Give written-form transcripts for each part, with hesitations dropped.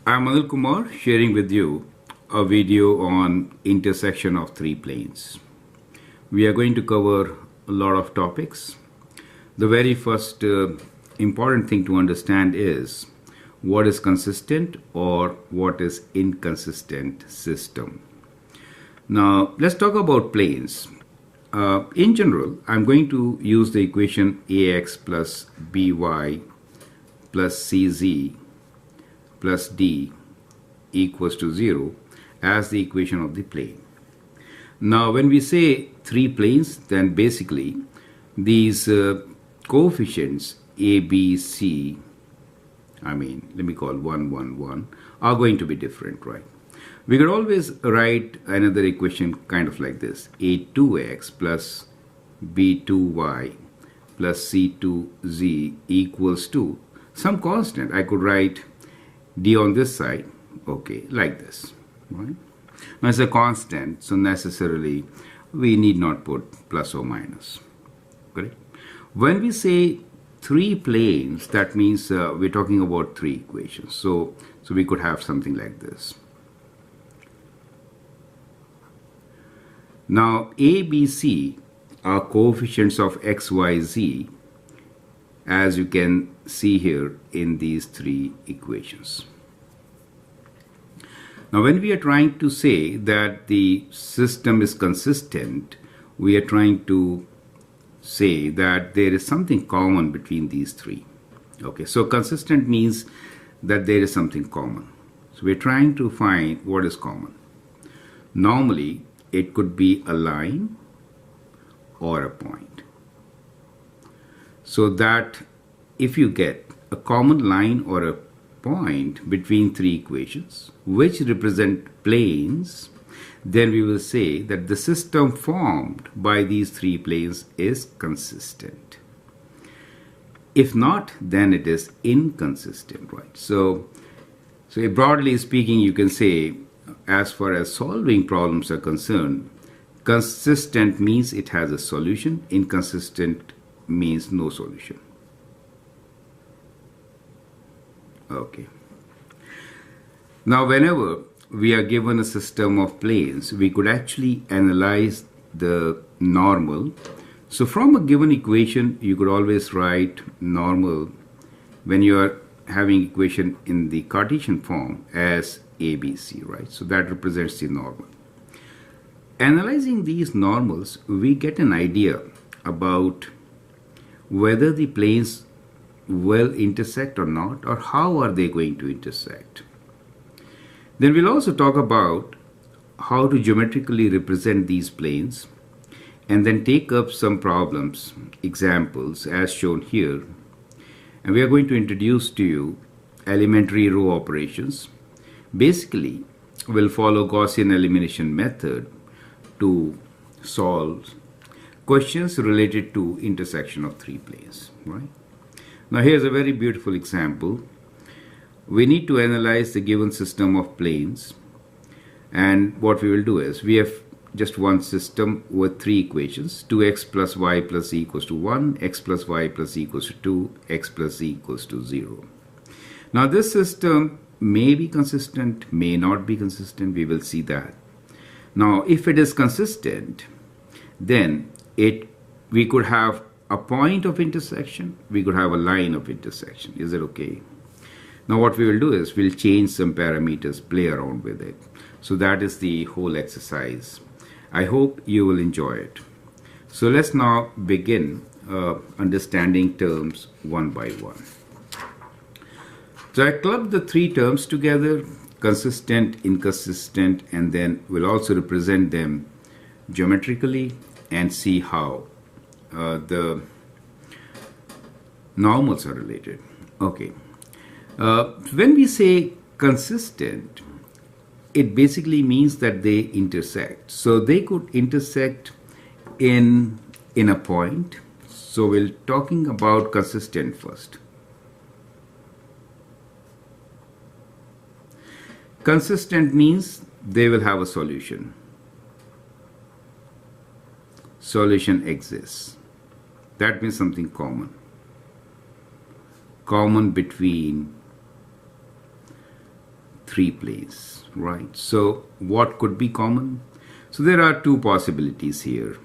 I'm Anil Kumar sharing with you a video on intersection of three planes. We are going to cover a lot of topics. The very first important thing to understand is what is consistent or what is inconsistent system. Now let's talk about planes. In general, I'm going to use the equation ax plus by plus cz plus d equals to 0 as the equation of the plane. Now when we say three planes, then basically these coefficients a, b, c, let me call 1, 1, 1, are going to be different, right? We could always write another equation kind of like this: a2x plus b2y plus c2z equals to some constant. I could write d on this side, okay, like this, right? Now it's a constant, so necessarily we need not put plus or minus, correct? When we say three planes, that means we're talking about three equations. So we could have something like this. Now a, b, c are coefficients of x, y, z, as you can see here in these three equations. Now when we are trying to say that the system is consistent, we are trying to say that there is something common between these three. Okay, so consistent means that there is something common. So we're trying to find what is common. Normally it could be a line or a point. So that if you get a common line or a point between three equations which represent planes, then we will say that the system formed by these three planes is consistent. If not, then it is inconsistent, right? So broadly speaking, you can say, as far as solving problems are concerned, consistent means it has a solution, inconsistent means no solution. Okay. Now whenever we are given a system of planes, we could actually analyze the normal. So from a given equation, you could always write normal when you are having equation in the Cartesian form as ABC, right? So that represents the normal. Analyzing these normals, we get an idea about whether the planes will intersect or not, or how are they going to intersect. Then we'll also talk about how to geometrically represent these planes, and then take up some problems, examples as shown here. And we are going to introduce to you elementary row operations. Basically, we'll follow Gaussian elimination method to solve questions related to intersection of three planes, right? Now here's a very beautiful example. We need to analyze the given system of planes, and what we will do is we have just one system with three equations: 2x plus y plus z equals to 1, x plus y plus z equals to 2, x plus z equals to 0. Now this system may be consistent, may not be consistent. We will see that. Now if it is consistent, then we could have a point of intersection, we could have a line of intersection. Is it okay? Now what we will do is we'll change some parameters, play around with it. So that is the whole exercise. I hope you will enjoy it. So let's now begin understanding terms one by one. So I clubbed the three terms together: consistent, inconsistent, and then we'll also represent them geometrically and see how the normals are related. Okay. When we say consistent, it basically means that they intersect. So they could intersect in a point. So we're talking about consistent first. Consistent means they will have a solution. Solution exists. That means something common. Common between three planes, right? So what could be common? So there are two possibilities here.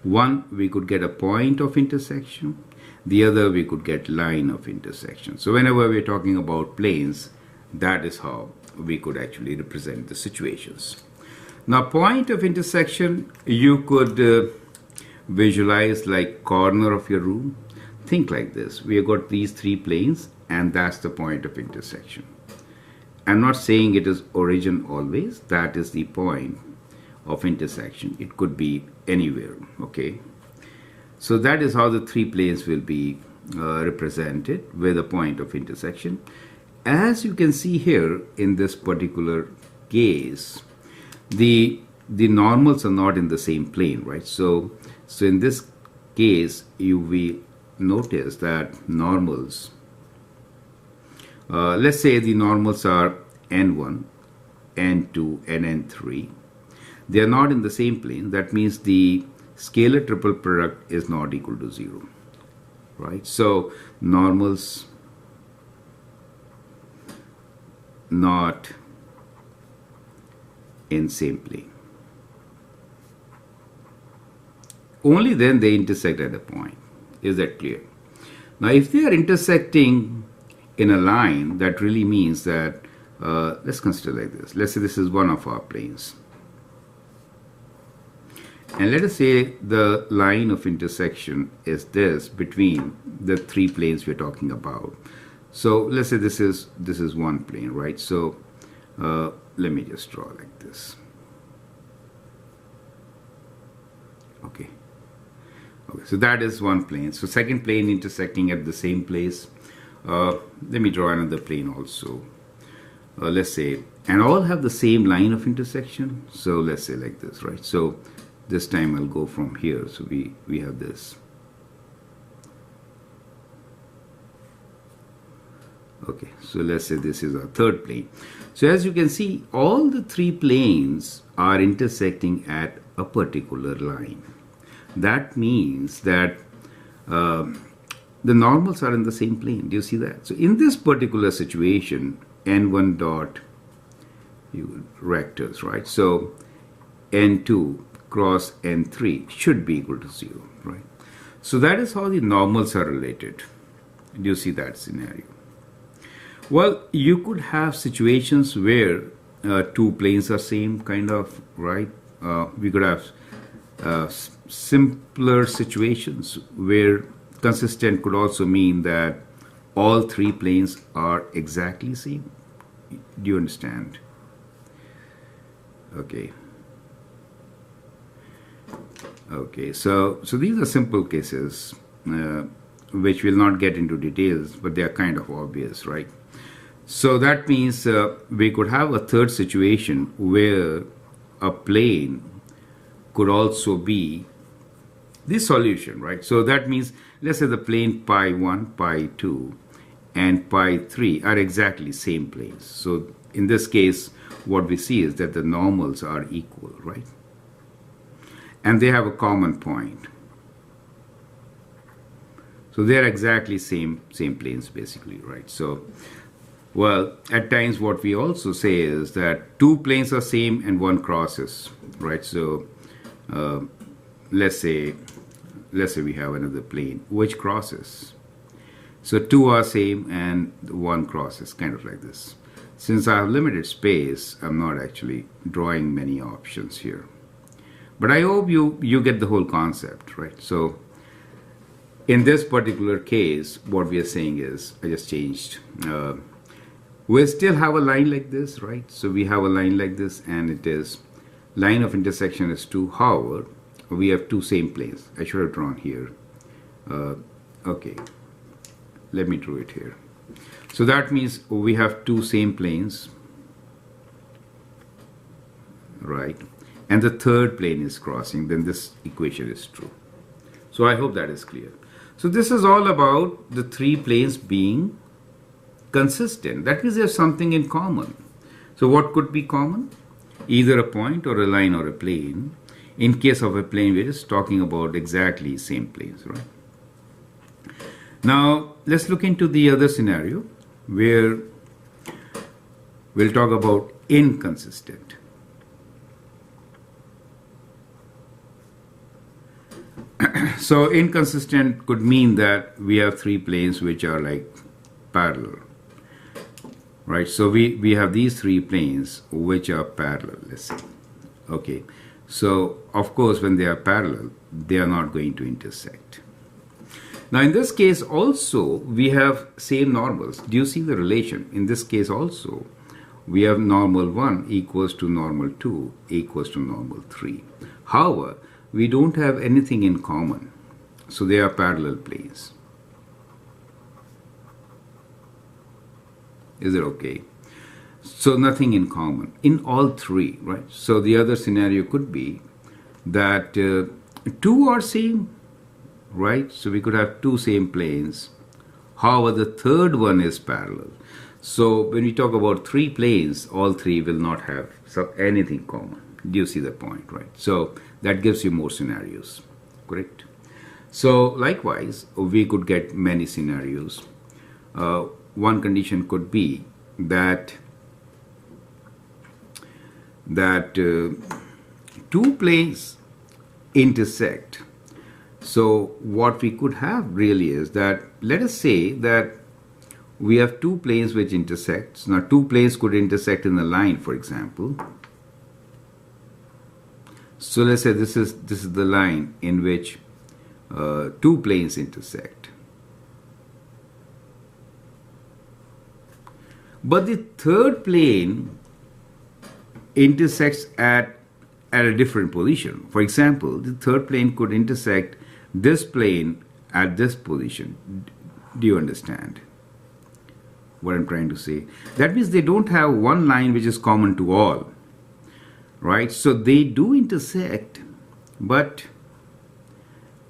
One, we could get a point of intersection. The other, we could get line of intersection. So whenever we're talking about planes, that is how we could actually represent the situations. Now, point of intersection, you could visualize like corner of your room. Think like this. We have got these three planes, and that's the point of intersection. I'm not saying it is origin always. That is the point of intersection. It could be anywhere, okay? So that is how the three planes will be represented with a point of intersection. As you can see here in this particular case, the normals are not in the same plane, right? So in this case, you will notice that normals, let's say the normals are n1, n2, and n3. They are not in the same plane. That means the scalar triple product is not equal to 0, right? So normals not in same plane. Only then they intersect at a point. Is that clear? Now, if they are intersecting in a line, that really means that, let's consider like this. Let's say this is one of our planes. And let us say the line of intersection is this between the three planes we're talking about. So let's say this is one plane, right? So let me just draw like this. Okay. Okay, so that is one plane. So second plane intersecting at the same place. Let me draw another plane also. Let's say, and all have the same line of intersection. So let's say like this, right? So this time I'll go from here. So we have this. Okay, so let's say this is our third plane. So as you can see, all the three planes are intersecting at a particular line. That means that the normals are in the same plane. Do you see that? So in this particular situation, n1 dot vectors, right? So n2 cross n3 should be equal to 0, right? So that is how the normals are related. Do you see that scenario? Well, you could have situations where two planes are same kind of, right? We could have simpler situations where consistent could also mean that all three planes are exactly same. Do you understand? Okay. Okay, so these are simple cases which will not get into details, but they are kind of obvious, right? So that means we could have a third situation where a plane could also be the solution, right? So that means, let's say the plane pi 1, pi 2, and pi 3 are exactly same planes. So in this case, what we see is that the normals are equal, right? And they have a common point. So they are exactly same planes basically, right? So, well, at times what we also say is that two planes are same and one crosses, right? So let's say we have another plane which crosses. So two are same and one crosses, kind of like this. Since I have limited space, I'm not actually drawing many options here. But I hope you get the whole concept, right? So in this particular case, what we are saying is, I just changed. We still have a line like this, right? So we have a line like this, and it is line of intersection is 2. However, we have two same planes. I should have drawn here. Okay, let me draw it here. So that means we have two same planes, right? And the third plane is crossing, then this equation is true. So I hope that is clear. So this is all about the three planes being consistent. That means there's something in common. So what could be common? Either a point or a line or a plane. In case of a plane, we're just talking about exactly same planes, right? Now let's look into the other scenario where we'll talk about inconsistent. So inconsistent could mean that we have three planes which are like parallel, right? So we have these three planes which are parallel, let's say. Okay, so of course when they are parallel, they are not going to intersect. Now in this case also we have same normals. Do you see the relation? In this case also we have normal 1 equals to normal 2 equals to normal 3. However, we don't have anything in common. So they are parallel planes. Is it okay? So nothing in common in all three, right? So the other scenario could be that two are same, right? So we could have two same planes. However, the third one is parallel. So when we talk about three planes, all three will not have anything common. Do you see the point, right? So that gives you more scenarios, correct? So likewise, we could get many scenarios. One condition could be that two planes intersect. So what we could have really is that, let us say that we have two planes which intersect. Now two planes could intersect in a line, for example. So let's say this is the line in which two planes intersect. But the third plane intersects at a different position. For example, the third plane could intersect this plane at this position. Do you understand what I'm trying to say? That means they don't have one line which is common to all, right? So they do intersect, but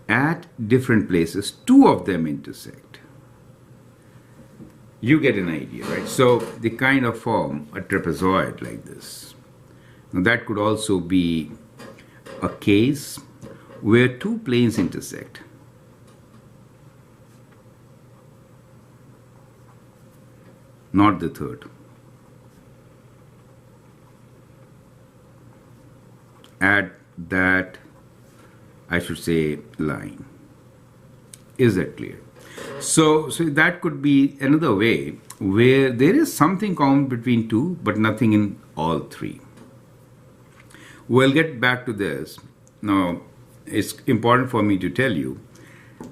at different places. Two of them intersect. You get an idea, right? So they kind of form a trapezoid like this. Now that could also be a case where two planes intersect. Not the third. At that, I should say, line. Is that clear? So that could be another way where there is something common between two, but nothing in all three. We'll get back to this. Now, it's important for me to tell you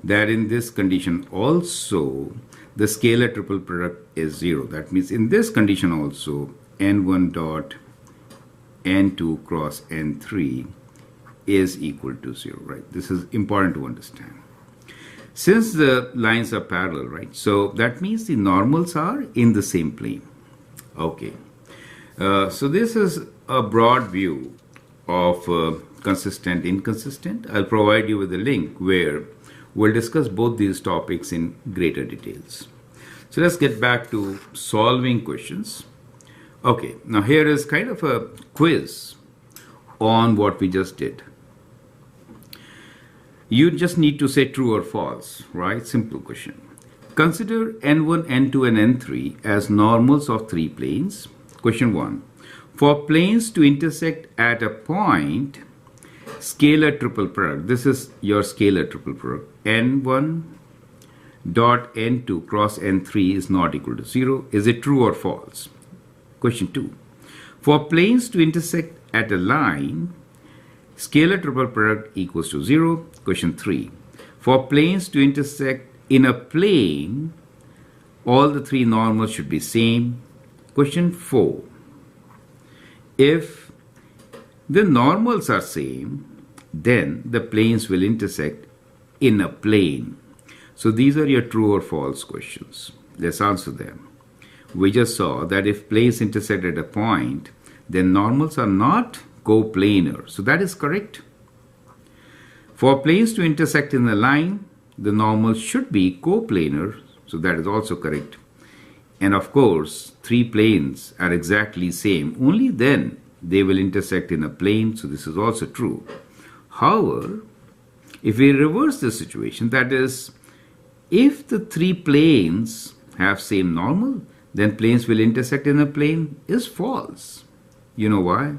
that in this condition also, the scalar triple product is 0. That means in this condition also, n1 dot n2 cross n3 is equal to 0, right? This is important to understand. Since the lines are parallel, right? So that means the normals are in the same plane. Okay. So this is a broad view of consistent, inconsistent. I'll provide you with a link where we'll discuss both these topics in greater details. So let's get back to solving questions. Okay, now here is kind of a quiz on what we just did. You just need to say true or false, right? Simple question. Consider n1, n2, and n3 as normals of three planes. Question 1. For planes to intersect at a point, scalar triple product. This is your scalar triple product. n1 dot n2 cross n3 is not equal to 0. Is it true or false? Question 2. For planes to intersect at a line, scalar triple product equals to 0. Question 3. For planes to intersect in a plane, all the three normals should be same. Question 4. If the normals are same, then the planes will intersect in a plane. So these are your true or false questions. Let's answer them. We just saw that if planes intersect at a point, then normals are not coplanar. So that is correct. For planes to intersect in a line, the normals should be coplanar. So that is also correct. And of course, three planes are exactly same. Only then they will intersect in a plane. So this is also true. However, if we reverse the situation, that is, if the three planes have same normal, then planes will intersect in a plane is false. You know why?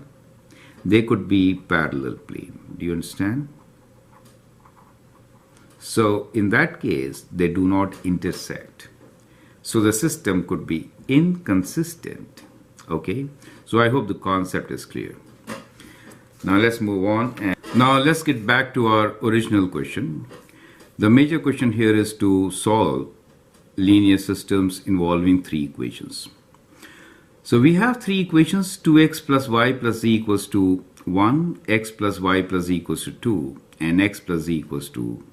They could be parallel plane. Do you understand? So in that case, they do not intersect. So the system could be inconsistent. Okay? So I hope the concept is clear. Now let's move on. And now let's get back to our original question. The major question here is to solve linear systems involving three equations. So we have three equations, 2x plus y plus z equals to 1, x plus y plus z equals to 2, and x plus z equals to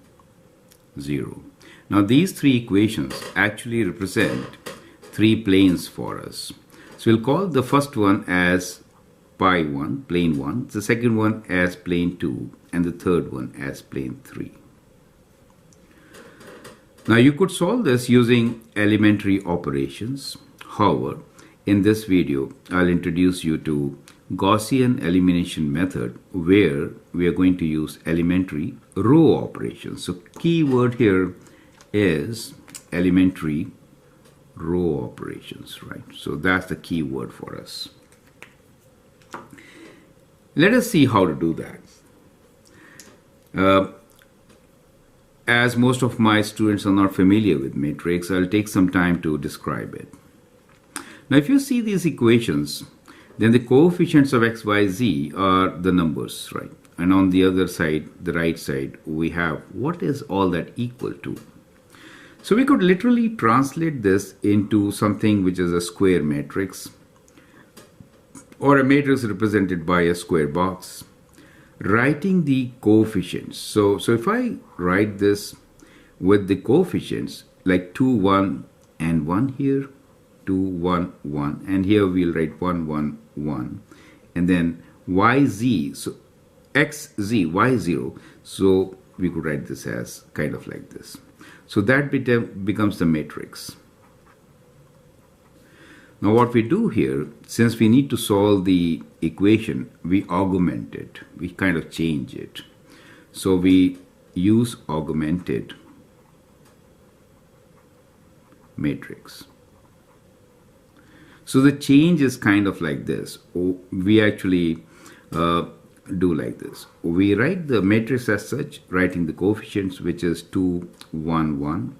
0. Now these three equations actually represent three planes for us. So we'll call the first one as pi 1, plane 1, the second one as plane 2, and the third one as plane 3. Now you could solve this using elementary operations. However, in this video, I'll introduce you to Gaussian elimination method where we are going to use elementary row operations. So key word here is elementary row operations, right? So that's the key word for us. Let us see how to do that. As most of my students are not familiar with matrix, I'll take some time to describe it. Now if you see these equations, then the coefficients of x, y, z are the numbers, right? And on the other side, the right side, we have what is all that equal to. So we could literally translate this into something which is a square matrix or a matrix represented by a square box. Writing the coefficients. So if I write this with the coefficients like 2, 1 and 1 here, 2, 1, 1, and here we'll write 1, 1, 1, and then y, z, so x, z, y, 0. So we could write this as kind of like this. So that becomes the matrix. Now what we do here, since we need to solve the equation, we augment it. We kind of change it. So we use augmented matrix. So the change is kind of like this. We actually do like this. We write the matrix as such, writing the coefficients, which is 2, 1, 1,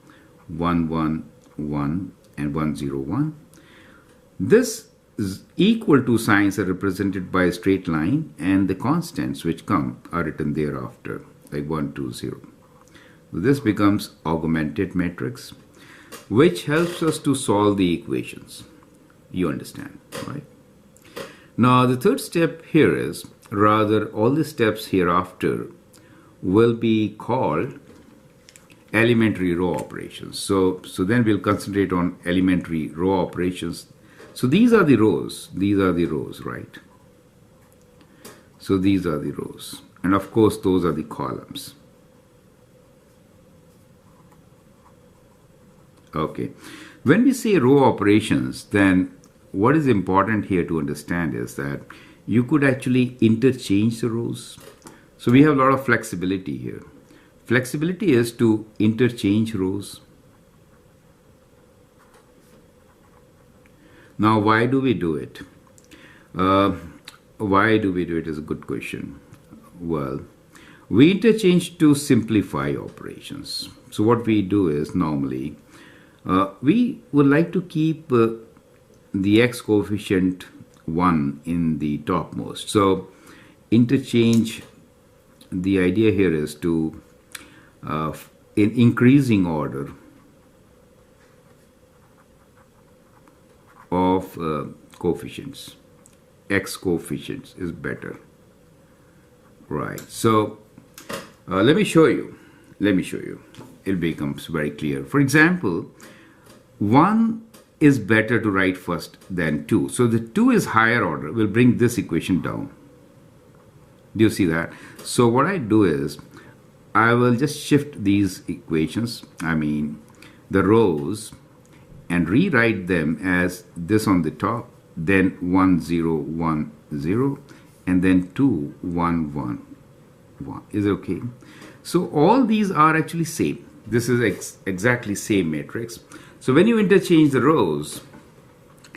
1, 1, 1, and 1, 0, 1. This is equal to signs are represented by a straight line, and the constants which come are written thereafter, like 1, 2, 0. So this becomes augmented matrix, which helps us to solve the equations. You understand, right? Now the third step here is, rather all the steps hereafter will be called elementary row operations. So then we'll concentrate on elementary row operations. So these are the rows, right? So these are the rows, and of course those are the columns. Okay, when we say row operations, then what is important here to understand is that you could actually interchange the rows. So we have a lot of flexibility here. Flexibility is to interchange rows. Now, why do we do it? Why do we do it is a good question. Well, we interchange to simplify operations. So what we do is normally, we would like to keep the x coefficient 1 in the topmost. So interchange, the idea here is to, in increasing order of coefficients, x coefficients is better, right? So let me show you. It becomes very clear. For example, 1 is better to write first than 2. So the 2 is higher order. We'll bring this equation down. Do you see that? So what I do is, I will just shift these equations, I mean the rows, and rewrite them as this on the top, then 1, 0, 1, 0, and then 2, 1, 1, 1. Is it okay? So all these are actually same. This is exactly same matrix. So when you interchange the rows,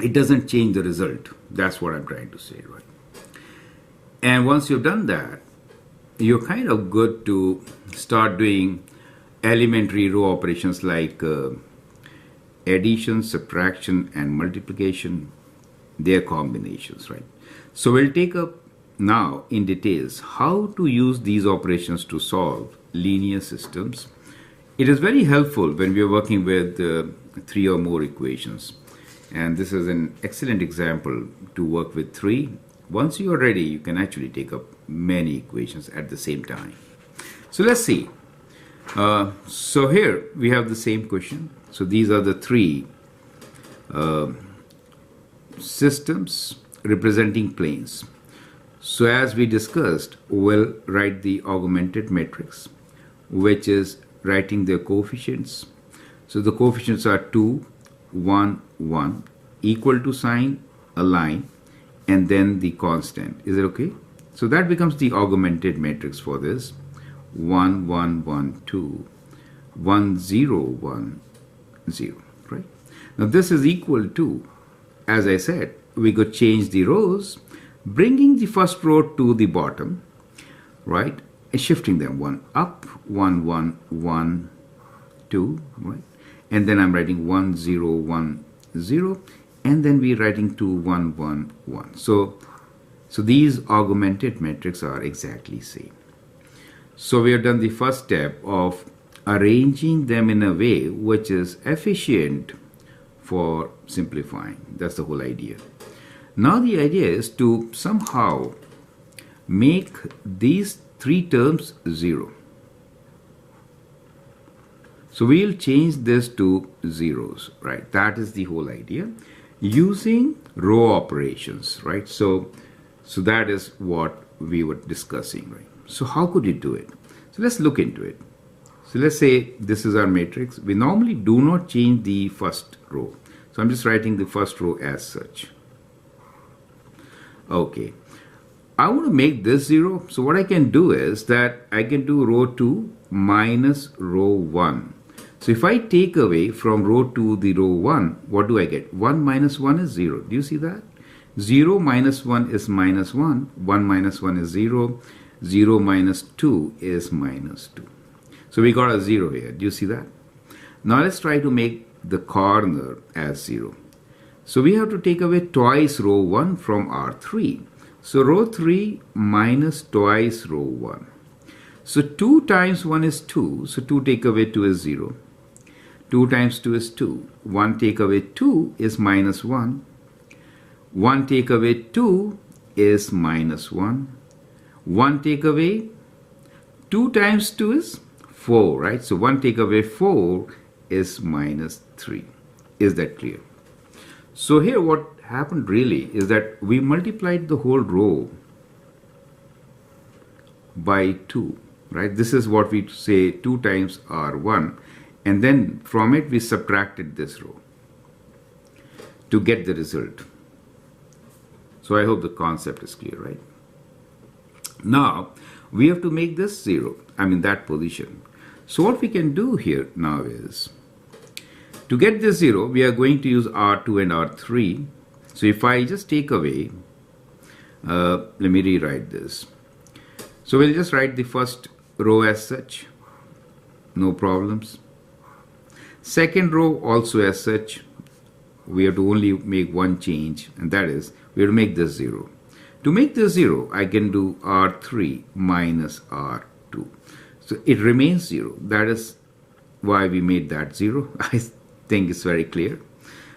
it doesn't change the result. That's what I'm trying to say, right? And once you've done that, you're kind of good to start doing elementary row operations like addition, subtraction, and multiplication, their combinations, right? So we'll take up now in details how to use these operations to solve linear systems. It is very helpful when we are working with 3 or more equations. And this is an excellent example to work with 3. Once you are ready, you can actually take up many equations at the same time. So let's see. So here we have the same question. So these are the 3 systems representing planes. So as we discussed, we'll write the augmented matrix, which is writing their coefficients. So the coefficients are 2, 1, 1, equal to sign, a line, and then the constant. Is it okay? So that becomes the augmented matrix for this. 1, 1, 1, 2, 1, 0, 1, 0, right? Now this is equal to, as I said, we could change the rows, bringing the first row to the bottom, right? And shifting them 1 up, 1, 1, 1, 2, right? And then I'm writing 1, 0, 1, 0, and then we're writing 2, 1, 1, 1. So these augmented matrices are exactly same. So we have done the first step of arranging them in a way which is efficient for simplifying. That's the whole idea. Now the idea is to somehow make these 3 terms 0. So we'll change this to zeros, right? That is the whole idea, using row operations, right? So that is what we were discussing, right? So how could you do it? So let's look into it. So let's say this is our matrix. We normally do not change the first row. So I'm just writing the first row as such. Okay. I want to make this 0. So what I can do is that I can do row 2 minus row 1. So if I take away from row 2 the row 1, what do I get? 1 minus 1 is 0. Do you see that? 0 minus 1 is minus 1. 1 minus 1 is 0. 0 minus 2 is minus 2. So we got a 0 here. Do you see that? Now let's try to make the corner as 0. So we have to take away twice row 1 from R3. So row 3 minus twice row 1. So 2 times 1 is 2. So 2 take away 2 is 0. 2 times 2 is 2. 1 take away 2 is minus 1. 1 take away 2 is minus 1. 1 take away 2 times 2 is 4, right? So 1 take away 4 is minus 3. Is that clear? So here what happened really is that we multiplied the whole row by 2, right? This is what we say 2 times R1, and then from it we subtracted this row to get the result. So I hope the concept is clear, right? Now we have to make this 0, that position. So what we can do here now is, to get this 0, we are going to use R2 and R3. So if I just take away, let me rewrite this. So we'll just write the first row as such, no problems. Second row also as such. We have to only make one change, and that is we have to make this 0. To make this 0, I can do R3 minus R2. So it remains 0. That is why we made that 0. I think it's very clear.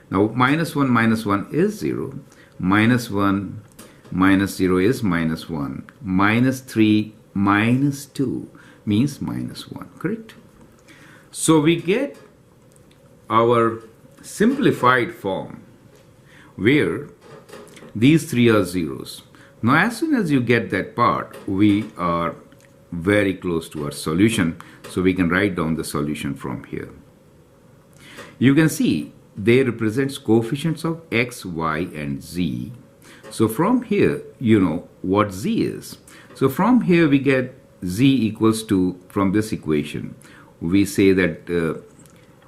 Now minus 1 is 0. Minus 1 minus 0 is minus 1. Minus 3 minus 2 means minus 1. Correct? So we get our simplified form where these 3 are zeros. Now as soon as you get that part, we are very close to our solution. So we can write down the solution from here. You can see they represent coefficients of x, y, and z. So from here, you know what z is. So from here we get z equals to, from this equation, we say that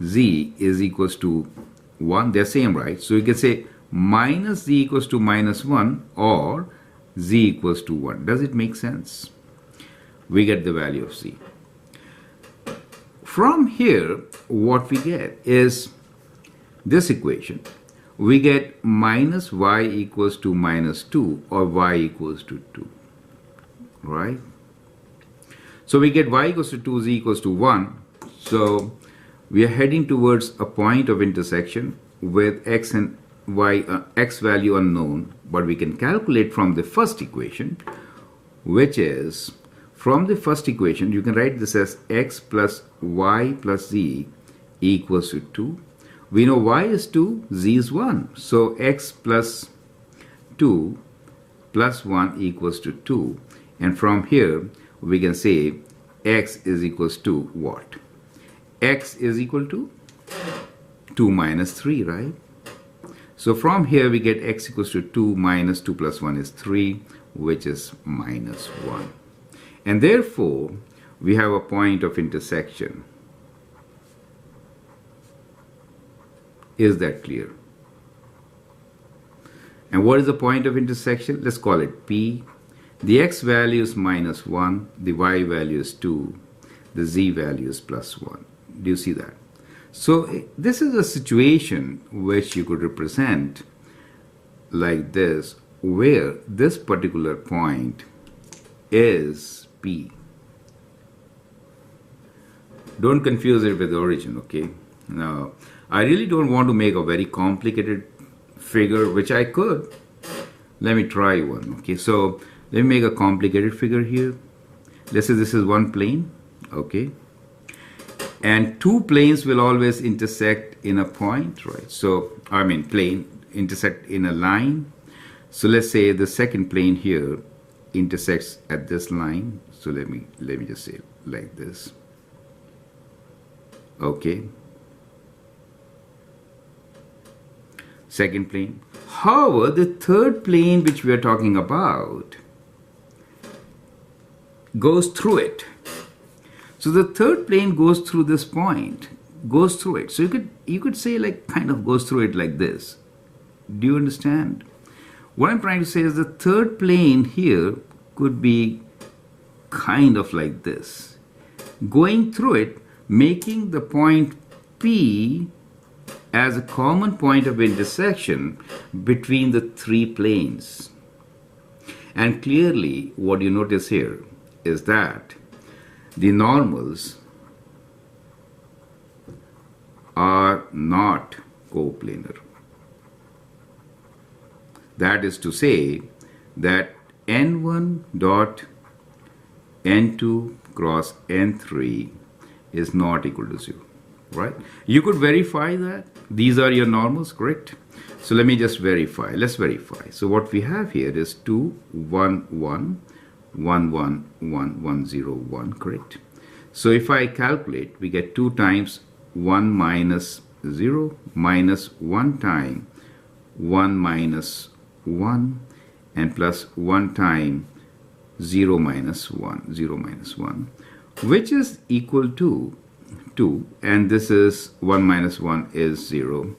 z is equals to 1. They're same, right? So you can say minus z equals to minus 1 or z equals to 1. Does it make sense? We get the value of z. From here, what we get is this equation. We get minus y equals to minus 2 or y equals to 2, right? So we get y equals to 2, z equals to 1. So we are heading towards a point of intersection with x and y, x value unknown, but we can calculate from the first equation, which is, from the first equation, you can write this as x plus y plus z equals to 2. We know y is 2, z is 1. So x plus 2 plus 1 equals to 2. And from here, we can say x is equals to what? X is equal to 2 minus 3, right? So from here, we get x equals to 2 minus 2 plus 1 is 3, which is minus 1. And therefore, we have a point of intersection. Is that clear? And what is the point of intersection? Let's call it P. The x value is minus 1, the y value is 2, the z value is plus 1. Do you see that? So this is a situation which you could represent like this, where this particular point is P. Don't confuse it with the origin, okay? Now, I really don't want to make a very complicated figure, which I could. Let me try one, okay? So let me make a complicated figure here. Let's say this is one plane, okay? And two planes will always intersect in a point, right? So, I mean, plane intersect in a line. So let's say the second plane here intersects at this line. So let me just say it like this. Okay. Second plane. However, the third plane which we are talking about goes through it. So the third plane goes through this point, goes through it. So you could say, like, kind of goes through it like this. Do you understand? What I'm trying to say is the third plane here could be kind of like this, going through it, making the point P as a common point of intersection between the three planes. And clearly, what you notice here is that the normals are not coplanar. That is to say that n1 dot n2 cross n3 is not equal to 0, right? You could verify that. These are your normals, correct? So let me just verify. Let's verify. So what we have here is 2, 1, 1, 1, 1, 1, 1, 0, 1, correct? So if I calculate, we get 2 times 1 minus 0 minus 1 time 1 minus 1 and plus 1 time 0 minus 1, 0 minus 1, which is equal to 2, and this is 1 minus 1 is 0,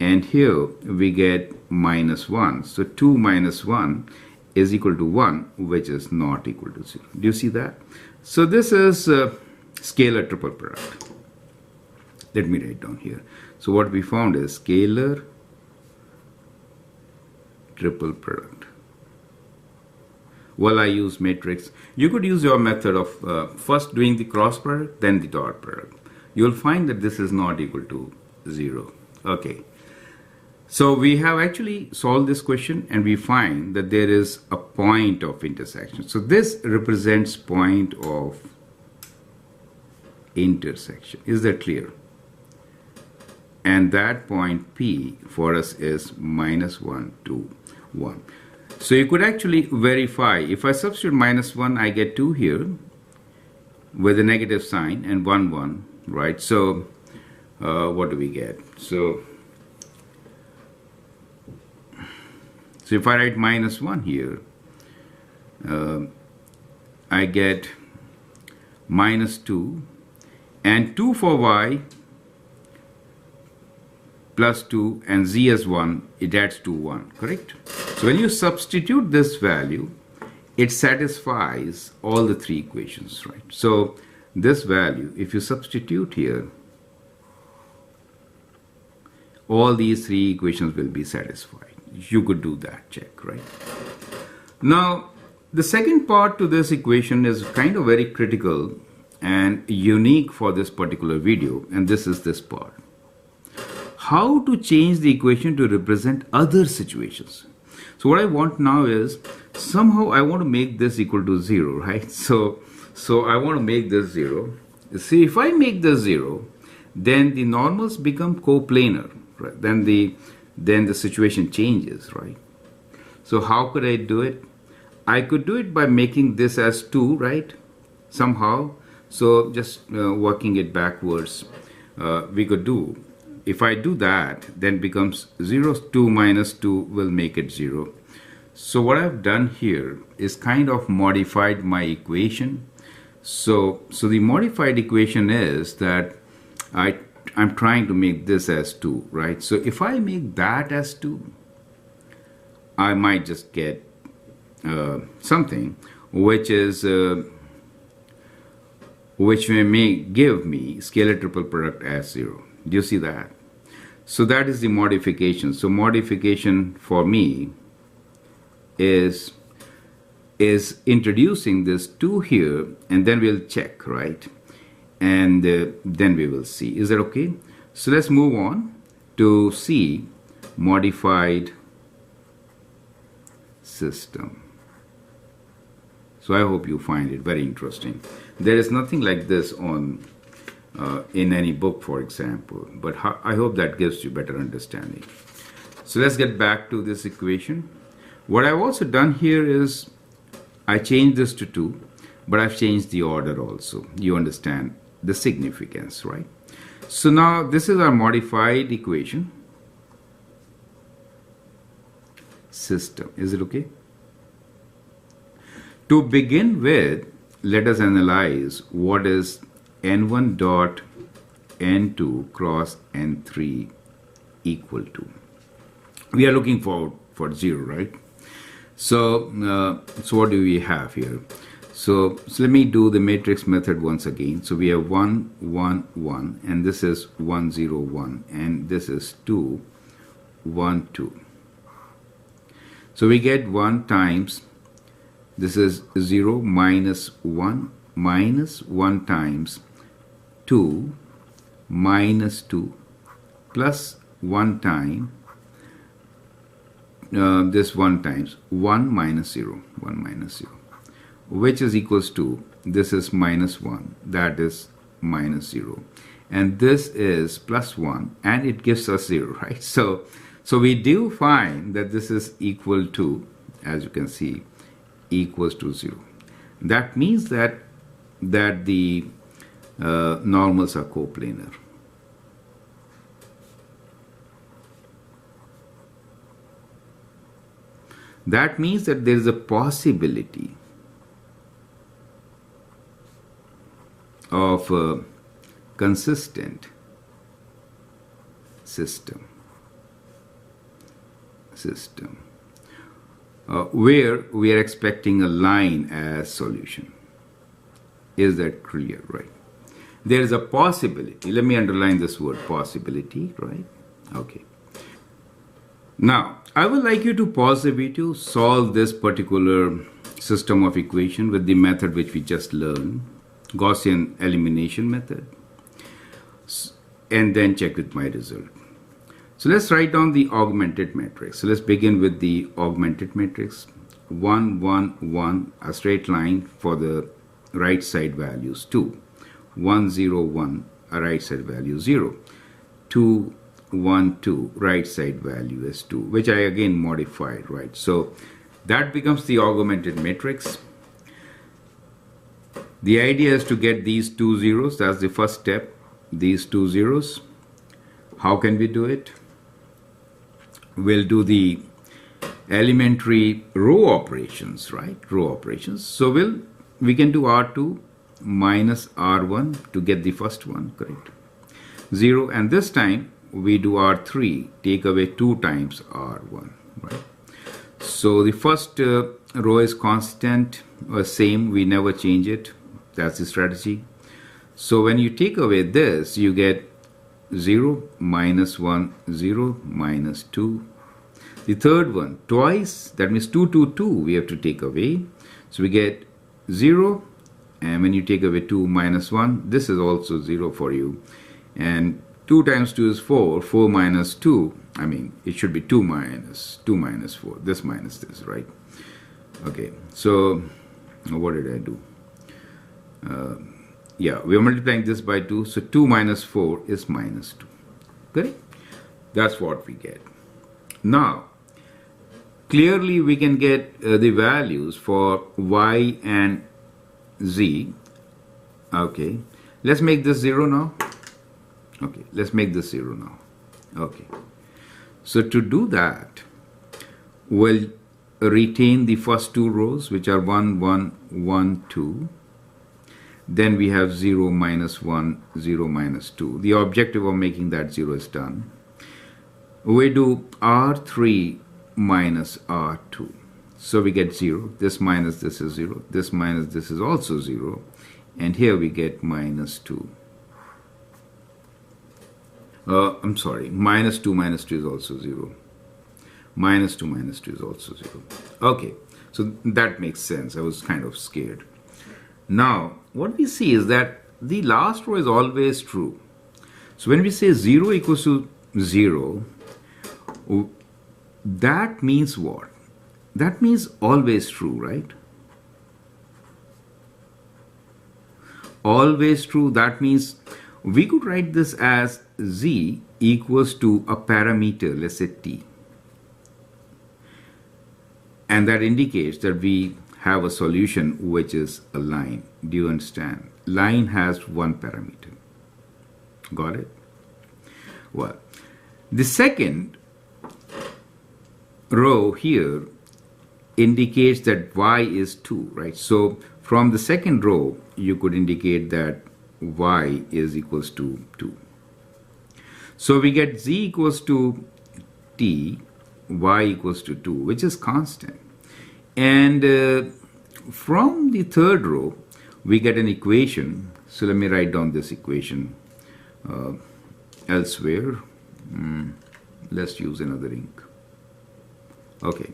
and here we get minus 1. So 2 minus 1 is equal to 1, which is not equal to 0. Do you see that? So this is scalar triple product. Let me write down here. So what we found is scalar triple product. Well, I use matrix. You could use your method of first doing the cross product, then the dot product. You'll find that this is not equal to 0. Okay. So we have actually solved this question, and we find that there is a point of intersection. So this represents point of intersection. Is that clear? And that point P for us is minus 1, 2, 1. So you could actually verify. If I substitute minus 1, I get 2 here with a negative sign and 1, 1, right? So what do we get? So if I write minus 1 here, I get minus 2, and 2 for y plus 2 and z as 1, it adds to 1, correct? So when you substitute this value, it satisfies all the three equations, right? So this value, if you substitute here, all these three equations will be satisfied. You could do that check, right? Now, the second part to this equation is kind of very critical and unique for this particular video, and this is this part. How to change the equation to represent other situations. So what I want now is, somehow I want to make this equal to 0, right? So I want to make this 0. See, if I make this 0, then the normals become coplanar, right? Then the situation changes, right? So how could I do it? I could do it by making this as 2, right? Somehow. So just working it backwards, we could do. If I do that, then becomes 0, 2 minus 2 will make it 0. So what I've done here is kind of modified my equation. So the modified equation is that I'm trying to make this as 2, right? So if I make that as 2, I might just get something which may give me scalar triple product as 0. Do you see that? So that is the modification. So modification for me is introducing this 2 here, and then we'll check, right? And then we will see. Is that okay? So let's move on to see modified system. So I hope you find it very interesting. There is nothing like this on in any book, for example, but I hope that gives you better understanding. So let's get back to this equation. What I've also done here is I changed this to 2, but I've changed the order also. You understand the significance, right? So now this is our modified equation system. Is it okay? To begin with, let us analyze what is n1 dot n2 cross n3 equal to. We are looking for 0, right? So what do we have here? So let me do the matrix method once again. So we have 1, 1, 1, and this is 1, 0, 1, and this is 2, 1, 2. So we get 1 times, this is 0 minus 1 times 2 minus 2 plus 1 time this 1 times 1 minus 0, which is equals to, this is minus 1, that is minus 0, and this is plus 1, and it gives us 0, right? So we do find that this is equal to, as you can see, equals to 0. That means that the normals are coplanar. That means that there is a possibility of a consistent system where we are expecting a line as solution. Is that clear, right? There is a possibility. Let me underline this word, possibility, right? Okay. Now, I would like you to pause the video, solve this particular system of equation with the method which we just learned, Gaussian elimination method, and then check with my result. So let's write down the augmented matrix. So let's begin with the augmented matrix. 1, 1, 1, a straight line for the right side values 2. 1, 0, 1, a right side value 0. 2, 1, 2, right side value is 2, which I again modified, right? So that becomes the augmented matrix. The idea is to get these 2 zeros. That's the first step, these 2 zeros. How can we do it? We'll do the elementary row operations, right? Row operations. So we can do R2 minus R1 to get the first one, correct? 0, and this time we do R3, take away 2 times R1, right? So the first row is constant, same, we never change it. That's the strategy. So when you take away this, you get 0, minus 1, 0, minus 2. The third one, twice, that means 2, 2, 2, we have to take away. So we get 0, and when you take away 2, minus 1, this is also 0 for you. And 2 times 2 is 4, 4 minus 2, I mean, it should be 2 minus 4, this minus this, right? Okay, so what did I do? Yeah, we are multiplying this by 2, so 2 minus 4 is minus 2. Correct? That's what we get. Now, clearly we can get the values for y and z. Okay, let's make this 0 now. Okay, let's make this 0 now. Okay, so to do that, we'll retain the first 2 rows, which are 1, 1, 1, 2. Then we have 0, minus 1, 0, minus 2. The objective of making that 0 is done. We do R3 minus R2. So we get 0. This minus this is 0. This minus this is also 0. And here we get minus 2. I'm sorry, minus 2 minus 2 is also 0. Minus 2 minus 2 is also 0. Okay, so that makes sense. I was kind of scared. Now, what we see is that the last row is always true. So when we say 0 equals to 0, that means what? That means always true, right? Always true, that means we could write this as z equals to a parameter, let's say t. And that indicates that we have a solution which is a line. Do you understand? Line has one parameter. Got it? Well, the second row here indicates that y is 2, right? So from the second row, you could indicate that y is equals to 2. So we get z equals to t, y equals to 2, which is constant. And from the third row, we get an equation. So let me write down this equation elsewhere. Let's use another ink. Okay,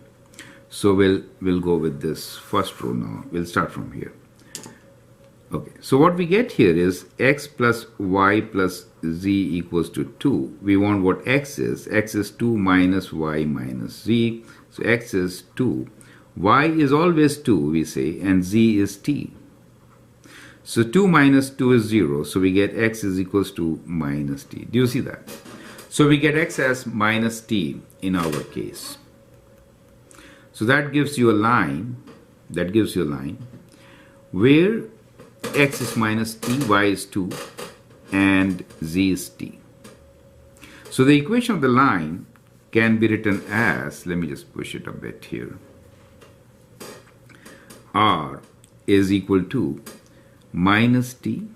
so we'll go with this first row now. We'll start from here. Okay, so what we get here is x plus y plus z equals to 2. We want what x is. X is 2 minus y minus z. So x is 2. Y is always 2, we say, and z is t. So 2 minus 2 is 0. So we get x is equals to minus t. Do you see that? So we get x as minus t in our case. So that gives you a line. That gives you a line where x is minus t, y is 2, and z is t. So the equation of the line can be written as, let me just push it a bit here. R is equal to minus t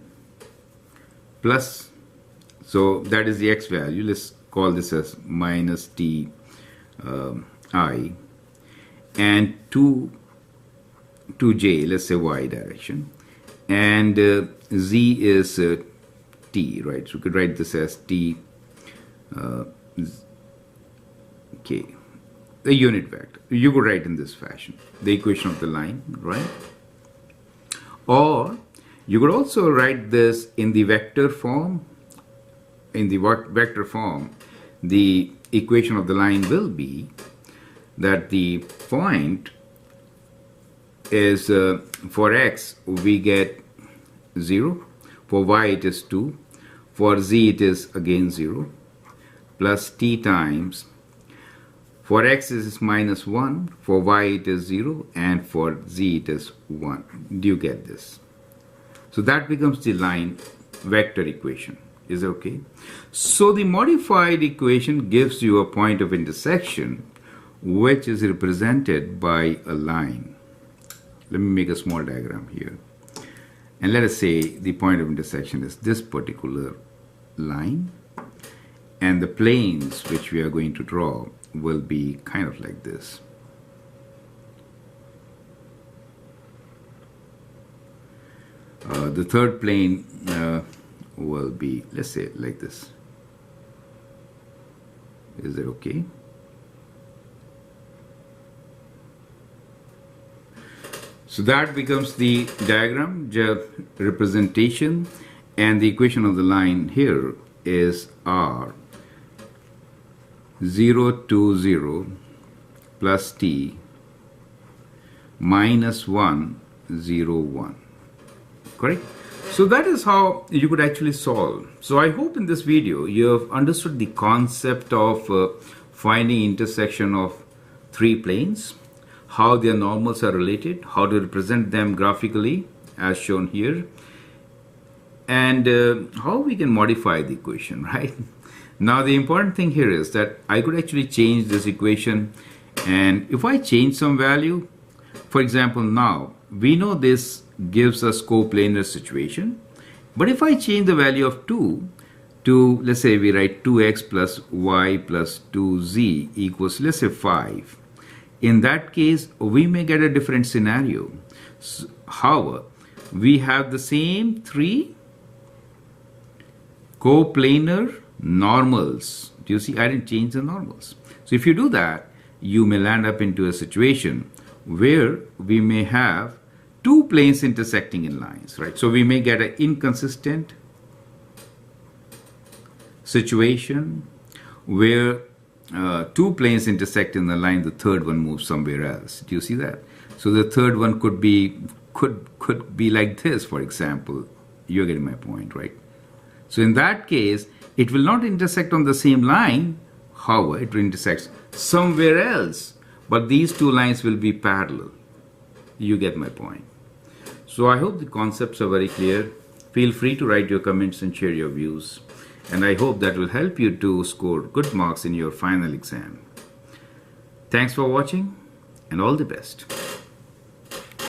plus, so that is the x value. Let's call this as minus t I, and 2j, let's say y direction, and z is t, right? So we could write this as t k, a unit vector. You could write in this fashion, the equation of the line, right? Or you could also write this in the vector form. In the vector form, the equation of the line will be that the point is for x we get 0, for y it is 2, for z it is again 0, plus t times, for x it is minus 1, for y it is 0, and for z it is 1. Do you get this? So that becomes the line vector equation. Is it okay? So the modified equation gives you a point of intersection which is represented by a line. Let me make a small diagram here. And let us say the point of intersection is this particular line. and the planes which we are going to draw will be kind of like this. The third plane will be, let's say, like this. Is it okay? So that becomes the diagram, representation, and the equation of the line here is R 0 to 0 plus T minus 1 0 1. Correct? So that is how you could actually solve. So I hope in this video you have understood the concept of finding intersection of three planes, how their normals are related, how to represent them graphically as shown here, and how we can modify the equation, right? Now the important thing here is that I could actually change this equation, and if I change some value, for example, now we know this gives us coplanar situation, but if I change the value of 2 to, let's say we write 2x plus y plus 2z equals, let's say 5, in that case we may get a different scenario. However, we have the same three coplanar normals. Do you see? I didn't change the normals. So if you do that, you may land up into a situation where we may have two planes intersecting in lines, right? So we may get an inconsistent situation where two planes intersect in the line, the third one moves somewhere else. Do you see that? So the third one could be like this, for example. You're getting my point, right? So in that case, it will not intersect on the same line. However, it will intersect somewhere else. But these two lines will be parallel. You get my point. So I hope the concepts are very clear. Feel free to write your comments and share your views. And I hope that will help you to score good marks in your final exam. Thanks for watching and all the best.